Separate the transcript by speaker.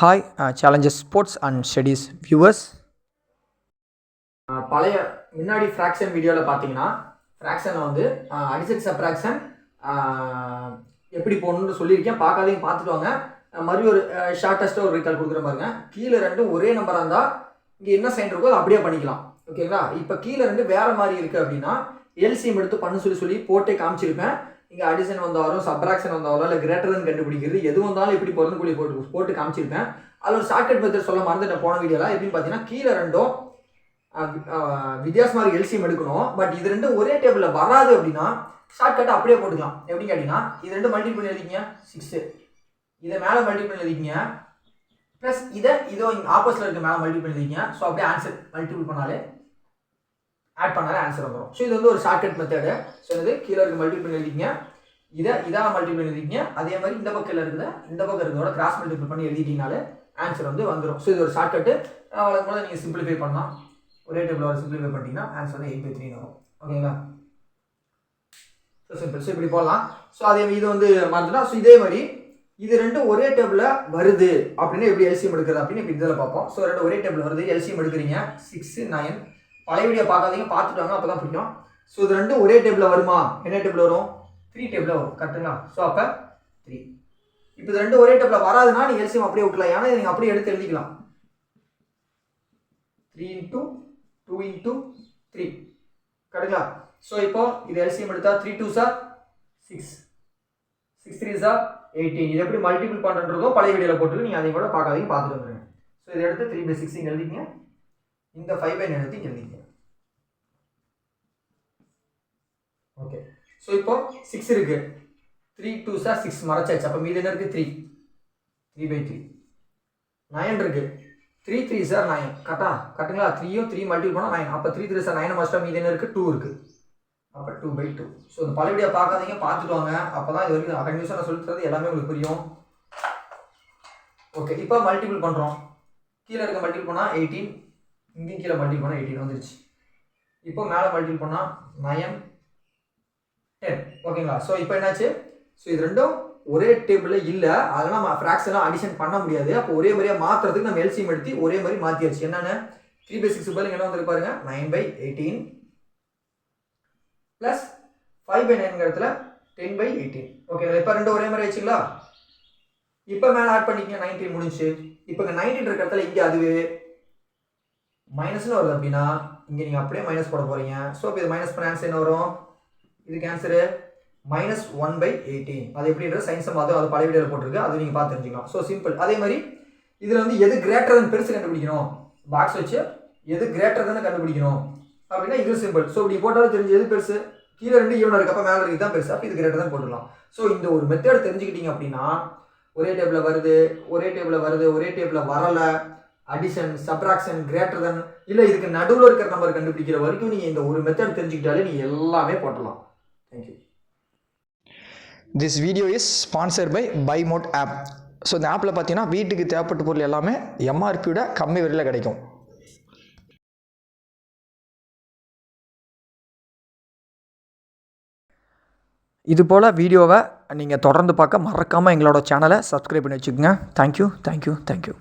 Speaker 1: Hi challenges sports and studies viewers. பழைய முன்னாடி fraction வீடியோவில் பார்த்தீங்கன்னா ஃப்ராக்ஷனை வந்து அடிஷன் சப்ராக்ஷன் எப்படி போகணுன்னு சொல்லியிருக்கேன். பார்க்காதீங்க, பார்த்துட்டு வாங்க. மறுபடியும் ஒரு ஷார்ட்டஸ்ட்டாக ஒரு ரீகால் கொடுக்குற பாருங்க. கீழே ரெண்டும் ஒரே நம்பராக இருந்தால் இங்கே என்ன சைன் இருக்கோ அதை அப்படியே பண்ணிக்கலாம். ஓகேங்களா? இப்போ கீழே ரெண்டு வேறு மாதிரி இருக்குது அப்படின்னா எல்சிஎம் எடுத்து பண்ணு சொல்லி போட்டே காமிச்சிருப்பேன். இங்கே அடிஷன் வந்தாலும் சப்ராக்ஷன் வந்தாலும் இல்லை கிரேட்டர் தன் கண்டுபிடிக்கிறது எது வந்தாலும் எப்படி போகிறதுன்னு போட்டு காமிச்சிருப்பேன். அதில் ஒரு ஷார்ட்கட் மெத்தட் சொல்ல மறந்துட்டேன் போன வீடியோவில். எப்படின்னு பார்த்தீங்கன்னா கீழே ரெண்டும் வித்தியாசமாக எல்சிஎம் எடுக்கணும். பட் இது ரெண்டும் ஒரே டேபிளில் வராது அப்படின்னா ஷார்ட்கட்டை அப்படியே போட்டுக்கலாம். எப்படின்னு கேட்டிங்கன்னா இது ரெண்டும் மல்டிபிள் பண்ணி எழுதிக்கிங்க 6, இதை மேலே மல்டிபிள் பண்ணி எழுதிக்கிங்க ப்ளஸ் இதோ இங்கே ஆப்போசிட்டில் இருக்க மேலே மல்டிபிள் பண்ணி எழுதிக்கிங்க. ஸோ அப்படியே ஆன்சர் மல்டிபிள் பண்ணாலே ஆட் பண்ணாலே ஆன்சர் வந்துடும். ஸோ இது வந்து ஒரு ஷார்ட்கட் மெத்தடு. ஸோ இது கீழே இருக்க மல்டிபிள் பண்ணி எழுதிக்கிங்க, இதாக மல்டிபிள் பண்ணி எழுதிக்கிங்க. அதே மாதிரி இந்த பக்கம் இருக்குது இந்த பக்கம் இருக்கிறதோட கிராஸ் மல்டிபிள் பண்ணி எழுதிட்டீங்கனாலே ஆன்சர் வந்து வந்துடும். ஸோ இது ஒரு ஷார்ட்கட்டு. வழக்கம் போல நீங்கள் சிம்பிளிஃபை பண்ணலாம். ஒரே டேபிள் ஒரு சிம்பிளிஃபை பண்ணிட்டீங்கன்னா ஆன்சர் வந்து 8/3 வரும். ஓகேங்களா? So simple. ஸோ இப்படி போடலாம். ஸோ அதே இது வந்து மறந்துட்டா. ஸோ இதே மாதிரி இது ரெண்டும் ஒரே டேபிளில் வருது அப்படின்னு எப்படி எல்சிஎம் எடுக்கிறது அப்படின்னு இப்போ இதில் பார்ப்போம். ஸோ ரெண்டு ஒரே டேபிள் வருது, எல்சிஎம் எடுக்கிறீங்க 6, 9. பழைய வீடியோ பார்க்காதீங்க, பார்த்துட்டு வாங்க, அப்போ தான் பிடிக்கும். ஸோ இது ரெண்டும் ஒரே டேபிளில் வருமா? என்ன டேபிள் வரும்? 3 டேபிளில் வரும். கரெக்டுங்களா? ஸோ அப்போ 3. இப்போ இது ரெண்டும் ஒரே டேபிளில் வராதுன்னா நீங்கள் எல்சிஎம் அப்படியே விட்டுலாம். ஏன்னா நீங்கள் அப்படியே எடுத்து எழுதிக்கலாம். 3 × 2 × 3. கரெக்டுங்களா? ஸோ இப்போ இது எல்சிஎம் எடுத்தா 3 2s 6, 6 3s 18. இது எப்படி மல்டிபிள் பண்ணுறதோ பழைய வீடியோவில் போட்டு நீங்கள் அதையும் கூட பார்க்காதீங்க, பார்த்துட்டு வந்துடுங்க. ஸோ இதை எடுத்து 3/6 இங்கே எழுதிங்க, இந்த 5/9 எடுத்து இங்கே எழுதிங்க. ஓகே. ஸோ இப்போ 6 இருக்கு, 3 2s 6 மறைச்சாச்சு. அப்போ மீதி என்ன இருக்குது? 3, 3/3. 9 இருக்கு, 3 3s 9. கரெக்டுங்களா? 3யும் 3 மல்டிபிள் பண்ணால் 9. அப்போ 3 3s 9 மஸ்ட்டாக மீதி என்ன இருக்குது? 2 இருக்குது. அப்போ 2/2. ஸோ இந்த பழைய வீடியோ பார்க்காதீங்க, பார்த்துட்டு வாங்க. அப்போ தான் இது வரைக்கும் கண்டினியூஸாக நான் சொல்லி தரது எல்லாமே உங்களுக்கு புரியும். ஓகே. இப்போ மல்டிபிள் பண்ணுறோம். கீழே இருக்க மல்டிபிள் பண்ணால் 18, இங்கேயும் கீழே மல்டிபிள் பண்ணால் 18 வந்துருச்சு. இப்போ மேலே மல்டிபிள் பண்ணால் 9 10. ஓகேங்களா? ஸோ இப்போ என்னாச்சு? ஸோ இது ரெண்டும் ஒரே டேபிளில் இல்லை, அதெல்லாம் நம்ம ஃப்ராக்ஷன்லாம் அடிஷன் பண்ண முடியாது. அப்போ ஒரே மாதிரியாக மாற்றுறதுக்கு நம்ம எல்சிஎம் எடுத்து ஒரே மாதிரி மாற்றியாச்சு. என்னென்ன 3/6 பதில் என்ன வந்து பாருங்க 9/18 ப்ளஸ் 5/9 இடத்துல 10/18. ஓகேங்களா? இப்போ ரெண்டும் ஒரே மாதிரி ஆயிடுச்சுங்களா? இப்போ மேலே ஆட் பண்ணிக்கங்க. 19 முடிஞ்சு. இப்போ இங்கே 19 இருக்கிற இடத்துல இங்கே அதுவே மைனஸ்னு வருது அப்படின்னா இங்கே நீங்கள் அப்படியே மைனஸ் போட போகிறீங்க. ஸோ இப்போ இது மைனஸ் பண்ண ஆன்சர் என்ன வரும்? இதுக்கு ஆன்சரு -1/18. அது எப்படின்ற சயின்ஸ் அது பழைய வீடியோவில் போட்டிருக்கு, அது நீங்கள் பார்த்து தெரிஞ்சுக்கலாம். So simple. அதே மாதிரி இதில் வந்து எது கிரேட்டர் தன் பெருசு கண்டுபிடிக்கணும், பாக்ஸ் வச்சு எது கிரேட்டர் தானே கண்டுபிடிக்கணும் அப்படின்னா இது சிம்பிள். ஸோ இப்படி போட்டாலும் தெரிஞ்சு எது பெருசு, கீழே ரெண்டு ஈவனாக இருக்கப்போ மேலே இருக்குது தான் பெருசு, அப்போ இது கிரேட்டர் தான் போட்டுக்கலாம். ஸோ இந்த ஒரு மெத்தட் தெரிஞ்சுக்கிட்டீங்க அப்படின்னா ஒரே டேபிளில் வருது, ஒரே டேபிளில் வருது, ஒரே டேபிளில் வரலை, அடிஷன் சப்ராக்ஷன் கிரேட்டர் தன் இல்லை, இதுக்கு நடுவில் இருக்கிற நம்பர் கண்டுபிடிக்கிற வரைக்கும் நீங்கள் இந்த ஒரு மெத்தட் தெரிஞ்சுக்கிட்டாலே நீங்கள் எல்லாமே போட்டலாம். Thank you.
Speaker 2: This video is sponsored by Bymot app. So இந்த ஆப்பில் பார்த்தீங்கன்னா வீட்டுக்கு தேவைப்பட்ட பொருள் எல்லாமே எம்ஆர்பியோட கம்மி விலையில் கிடைக்கும்.
Speaker 1: இது போல் வீடியோவை நீங்கள் தொடர்ந்து பார்க்க மறக்காமல் எங்களோட சேனலை சப்ஸ்கிரைப் பண்ணி வச்சுக்கோங்க. தேங்க்யூ.